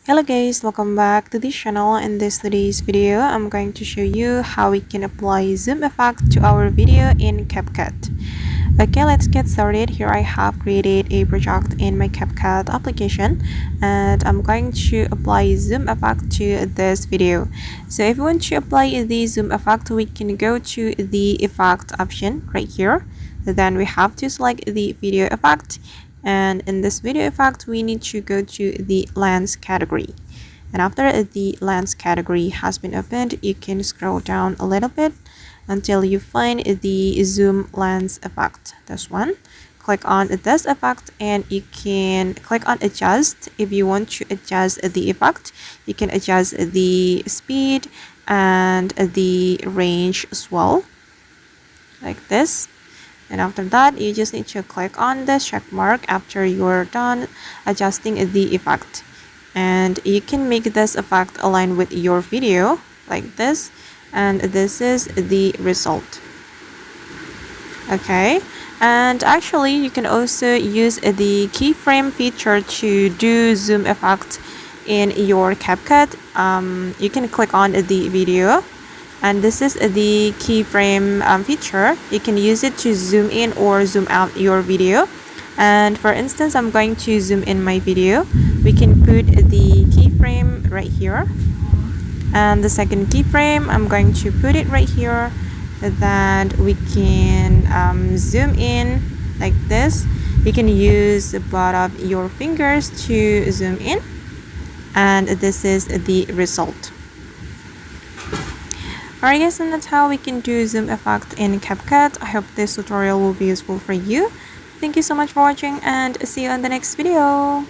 Hello guys, welcome back to this channel. In today's video, I'm going to show you how we can apply zoom effect to our video in CapCut. Okay, let's get started. Here I have created a project in my CapCut application and I'm going to apply zoom effect to this video. So if you want to apply the zoom effect, we can go to the effect option right here. Then we have to select the video effect, and in this video effect we need to go to the lens category. And after the lens category has been opened, you can scroll down a little bit until you find the zoom lens effect, this one. Click on this effect and you can click on adjust. If you want to adjust the effect, you can adjust the speed and the range as well, like this. And after that, you just need to click on the check mark after you're done adjusting the effect. And you can make this effect align with your video like this. And this is the result. Okay. And actually, you can also use the keyframe feature to do zoom effect in your CapCut. You can click on the video. And this is the keyframe feature. You can use it to zoom in or zoom out your video. And for instance, I'm going to zoom in my video. We can put the keyframe right here. And the second keyframe, I'm going to put it right here so that we can zoom in like this. You can use the butt of your fingers to zoom in. And this is the result. Alright guys, and that's how we can do zoom effect in CapCut. I hope this tutorial will be useful for you. Thank you so much for watching and see you in the next video.